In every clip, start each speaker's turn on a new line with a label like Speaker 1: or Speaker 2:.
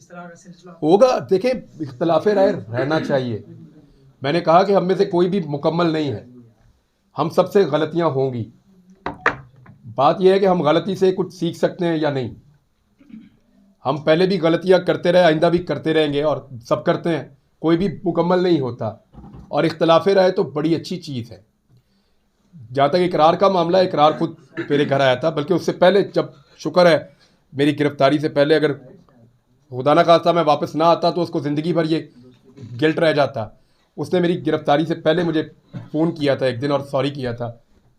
Speaker 1: इस तरह का सिलसिला
Speaker 2: होगा। देखिए, इख्तलाफ राय रहना चाहिए। मैंने कहा कि हम में से कोई भी मुकम्मल नहीं है, हम सबसे गलतियां होंगी। बात यह है कि हम गलती से कुछ सीख सकते हैं या नहीं। हम पहले भी गलतियां करते रहे, आइंदा भी करते रहेंगे और सब करते हैं, कोई भी मुकम्मल नहीं होता। और इख्तलाफ राय तो बड़ी अच्छी चीज़ है। जहाँ तक इकरार का मामला है, इकरार खुद मेरे घर आया था, बल्कि उससे पहले, जब शुक्र है मेरी गिरफ्तारी से पहले, अगर खुदा ना खास्ता मैं वापस ना आता तो उसको ज़िंदगी भर ये गिल्ट रह जाता। उसने मेरी गिरफ्तारी से पहले मुझे फ़ोन किया था एक दिन और सॉरी किया था।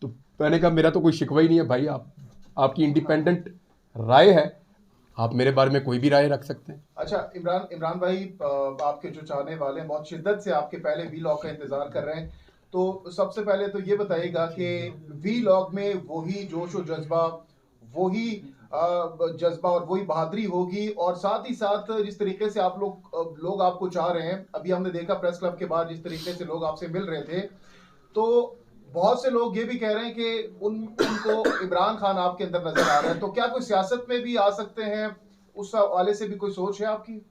Speaker 2: तो मैंने कहा मेरा तो कोई शिकवा ही नहीं है भाई, आपकी इंडिपेंडेंट राय है, आप मेरे बारे में कोई भी राय रख सकते हैं।
Speaker 3: अच्छा इमरान भाई, आपके जो चाहने वाले हैं बहुत शिद्दत से आपके पहले वीलॉग का इंतजार कर रहे हैं। तो सबसे पहले तो ये बताइएगा कि वीलॉग में वही जोश और जज्बा, वही जज्बा और वही बहादुरी होगी, और साथ ही साथ जिस तरीके से आप लोग आपको चाह रहे हैं। अभी हमने देखा प्रेस क्लब के बाद जिस तरीके से लोग आपसे मिल रहे थे, तो बहुत से लोग ये भी कह रहे हैं कि उनको इमरान खान आपके अंदर नजर आ रहा है। तो क्या कोई सियासत में भी आ सकते हैं? उस हवाले से भी कोई सोच है आपकी?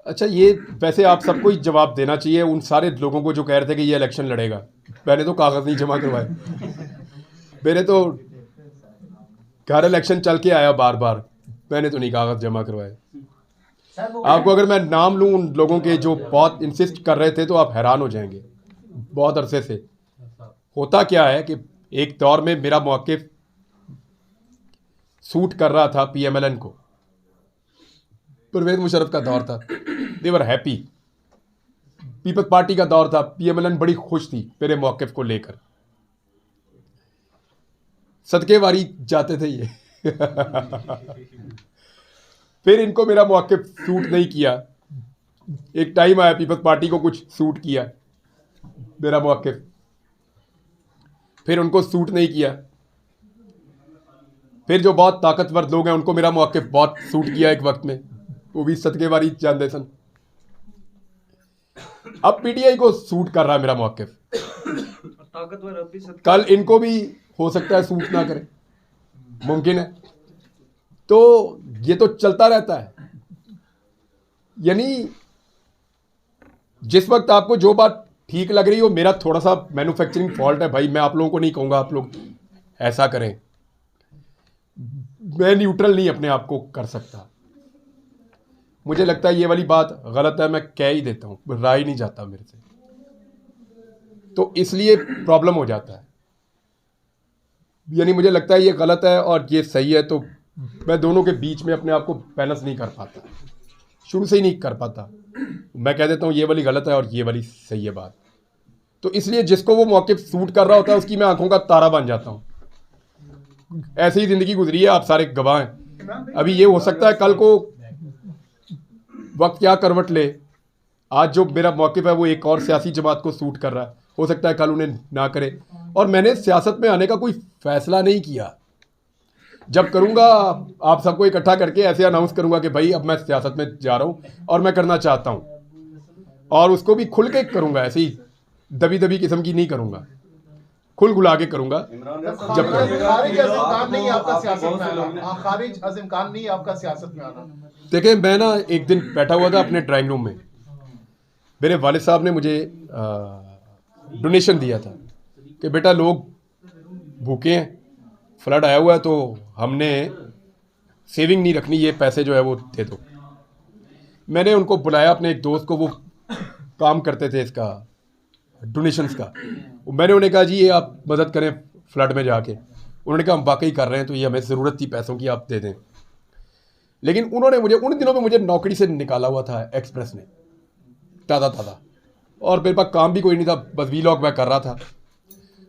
Speaker 2: अच्छा, ये वैसे आप सबको ही जवाब देना चाहिए उन सारे लोगों को जो कह रहे थे कि ये इलेक्शन लड़ेगा। मैंने तो कागज़ नहीं जमा करवाए, मेरे तो घर इलेक्शन चल के आया बार बार, मैंने तो नहीं कागज़ जमा करवाए। आपको अगर मैं नाम लूँ उन लोगों के जो बहुत इंसिस्ट कर रहे थे तो आप हैरान हो जाएंगे। बहुत अरसे से होता क्या है कि एक दौर में मेरा मौक़िफ़ सूट कर रहा था PMLN को, परवेज़ मुशर्रफ का दौर था, दे वर हैप्पी। पीपल्स पार्टी का दौर था, PMLN बड़ी खुश थी मेरे मौक़िफ़ को लेकर, सदके वारी जाते थे ये फिर इनको मेरा मौक़िफ़ सूट नहीं किया। एक टाइम आया पीपल्स पार्टी को कुछ सूट किया मेरा मौक़िफ़, फिर उनको सूट नहीं किया। फिर जो बहुत ताकतवर लोग हैं उनको मेरा मौक़िफ़ बहुत सूट किया एक वक्त में, वो भी सदके वारी जानते सन। अब PTI को सूट कर रहा है मेरा मौक़िफ़,
Speaker 1: ताकतवर अब भी
Speaker 2: कल इनको भी हो सकता है सूट ना करे, मुमकिन है। तो ये तो चलता रहता है। यानी जिस वक्त आपको जो बात ठीक लग रही हो, मेरा थोड़ा सा मैन्युफैक्चरिंग फॉल्ट है भाई, मैं आप लोगों को नहीं कहूँगा आप लोग ऐसा करें, मैं न्यूट्रल नहीं अपने आप को कर सकता। मुझे लगता है ये वाली बात गलत है, मैं कह ही देता हूँ, रहा ही नहीं जाता मेरे से, तो इसलिए प्रॉब्लम हो जाता है। यानी मुझे लगता है ये गलत है और ये सही है, तो मैं दोनों के बीच में अपने आप को बैलेंस नहीं कर पाता, शुरू से ही नहीं कर पाता। मैं कह देता हूँ ये वाली गलत है और ये वाली सही है बात। तो इसलिए जिसको वो मौक़िफ़ सूट कर रहा होता है उसकी मैं आंखों का तारा बन जाता हूँ। ऐसे ही ज़िंदगी गुजरी है, आप सारे गवाह हैं। अभी ये हो सकता है कल को वक्त क्या करवट ले, आज जो मेरा मौक़िफ़ है वो एक और सियासी जमात को सूट कर रहा है, हो सकता है कल उन्हें ना करे। और मैंने सियासत में आने का कोई फ़ैसला नहीं किया। जब करूँगा आप सबको इकट्ठा करके ऐसे अनाउंस करूँगा कि भाई अब मैं सियासत में जा रहा हूँ और मैं करना चाहता हूँ, और उसको भी खुल के करूँगा, ऐसे ही दबी दबी किस्म की नहीं करूँगा, खुल खुला के करूँगा।
Speaker 3: जब खारिज अज़म नहीं आपका सियासत में आना, खारिज अज़म खान नहीं आपका सियासत में आना।
Speaker 2: देखिए, मैं ना एक दिन बैठा हुआ था अपने ड्राइंग रूम में, मेरे वालिद साहब ने मुझे डोनेशन दिया था कि बेटा लोग भूखे हैं, फ्लड आया हुआ है, तो हमने सेविंग नहीं रखनी, ये पैसे जो है वो दे दो। मैंने उनको बुलाया, अपने एक दोस्त को, वो काम करते थे इसका डोनेशंस का। मैंने उन्हें कहा जी ये आप मदद करें फ्लड में जाके। उन्होंने कहा हम वाकई कर रहे हैं, तो ये हमें ज़रूरत थी पैसों की, आप दे दें। लेकिन उन्होंने मुझे उन दिनों में मुझे नौकरी से निकाला हुआ था एक्सप्रेस ने, ताज़ा, और मेरे पास काम भी कोई नहीं था, बस वीलॉग मैं कर रहा था।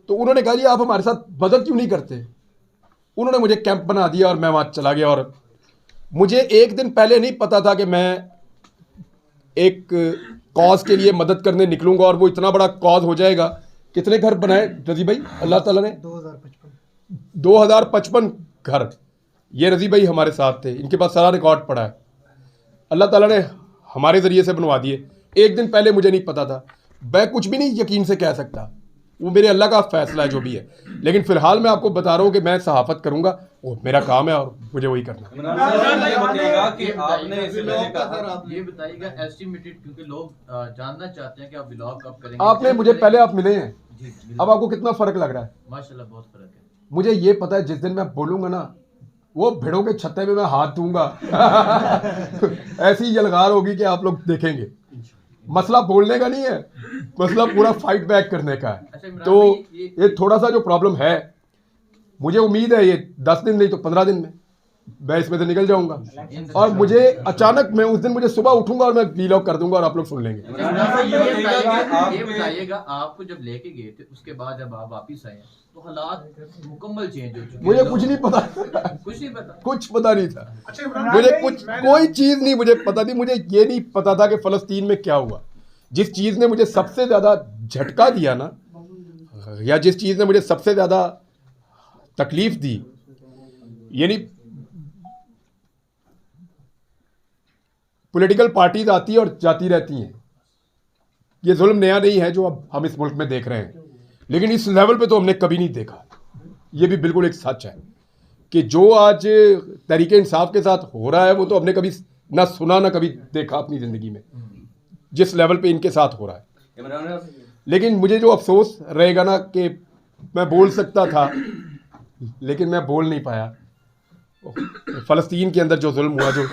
Speaker 2: तो उन्होंने कहा जी आप हमारे साथ मदद क्यों नहीं करते। उन्होंने मुझे कैंप बना दिया और मैं वहाँ चला गया, और मुझे एक दिन पहले नहीं पता था कि मैं एक कॉज के लिए मदद करने निकलूँगा और वो इतना बड़ा कॉज हो जाएगा। कितने घर बनाए रजी भाई अल्लाह ताला ने? 2055 घर। ये रजी भाई हमारे साथ थे, इनके पास सारा रिकॉर्ड पड़ा है, अल्लाह ताला ने हमारे ज़रिए से बनवा दिए। एक दिन पहले मुझे नहीं पता था, मैं कुछ भी नहीं यकीन से कह सकता, वो मेरे अल्लाह का फ़ैसला है जो भी है। लेकिन फ़िलहाल मैं आपको बता रहा हूँ कि मैं सहाफ़त करूँगा, वो मेरा काम है और मुझे वही करना है।
Speaker 4: इमरान साहब ये बताइएगा कि आपने इससे पहले कहा
Speaker 5: ये बताइएगा एस्टिमेटेड, क्योंकि लोग जानना चाहते हैं कि आप व्लॉग कब करेंगे।
Speaker 2: आपने मुझे पहले आप मिले हैं,
Speaker 5: जी,
Speaker 2: अब आपको कितना फर्क लग रहा है?
Speaker 5: माशाल्लाह बहुत फर्क है।
Speaker 2: मुझे ये पता है जिस दिन मैं बोलूंगा ना, वो भेड़ों के छत्ते में मैं हाथ दूंगा ऐसी यलगार होगी कि आप लोग देखेंगे। मसला बोलने का नहीं है, मसला पूरा फाइट बैक करने का है।
Speaker 5: अच्छा, इमरान
Speaker 2: तो
Speaker 5: भाई,
Speaker 2: ये थोड़ा सा जो प्रॉब्लम है, मुझे उम्मीद है ये 10 दिन नहीं तो 15 दिन में मैं इसमें से निकल जाऊंगा। और मुझे अचानक मैं उस दिन मुझे सुबह उठूंगा और मैं वीलॉग कर दूंगा और आप लोग सुन लेंगे।
Speaker 5: इमरान भाई, ये बताइएगा आपको जब लेके गए थे उसके बाद जब आप वापिस आए तो हालात मुकम्मल चेंज हो चुके।
Speaker 2: मुझे कुछ नहीं पता,
Speaker 5: कुछ नहीं पता,
Speaker 2: कुछ पता नहीं था
Speaker 1: अच्छा इमरान
Speaker 2: मुझे,
Speaker 1: भाई,
Speaker 2: कुछ
Speaker 1: मैंने-
Speaker 2: कोई चीज नहीं मुझे पता थी। मुझे ये नहीं पता था कि फलस्तीन में क्या हुआ। जिस चीज ने मुझे सबसे ज्यादा झटका दिया ना, या जिस चीज ने मुझे सबसे ज्यादा तकलीफ दी, यानी पॉलिटिकल पार्टीज आती है और जाती रहती हैं। ये जुल्म नया नहीं है जो अब हम इस मुल्क में देख रहे हैं, लेकिन इस लेवल पे तो हमने कभी नहीं देखा। ये भी बिल्कुल एक सच है कि जो आज तहरीक इंसाफ के साथ हो रहा है वो तो हमने कभी ना सुना ना कभी देखा अपनी ज़िंदगी में, जिस लेवल पे इनके साथ हो रहा है।
Speaker 4: इमरान
Speaker 2: लेकिन मुझे जो अफसोस रहेगा ना कि मैं बोल सकता था लेकिन मैं बोल नहीं पाया। फ़लस्तीन के अंदर जो जुल्म हुआ, जो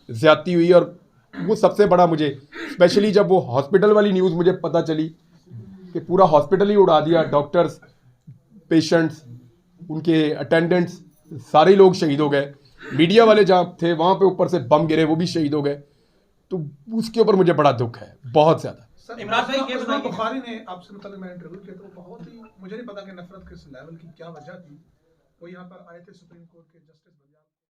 Speaker 2: ज़्यादती हुई, और वो सबसे बड़ा मुझे, स्पेशली जब वो हॉस्पिटल वाली न्यूज़ मुझे पता चली कि पूरा हॉस्पिटल ही उड़ा दिया, डॉक्टर्स, पेशेंट्स, उनके अटेंडेंट्स, सारे लोग शहीद हो गए। मीडिया वाले जहाँ थे वहाँ पे ऊपर से बम गिरे, वो भी शहीद हो गए। तो उसके ऊपर मुझे बड़ा दुख है, बहुत ज़्यादा।
Speaker 1: इमरान भाई ये बताइए, बुखारी ने आपसे मतलब मैं इंटरव्यू किया तो बहुत ही, मुझे नहीं पता कि नफरत किस लेवल की क्या वजह थी, वो यहाँ पर आए थे सुप्रीम कोर्ट के जस्टिस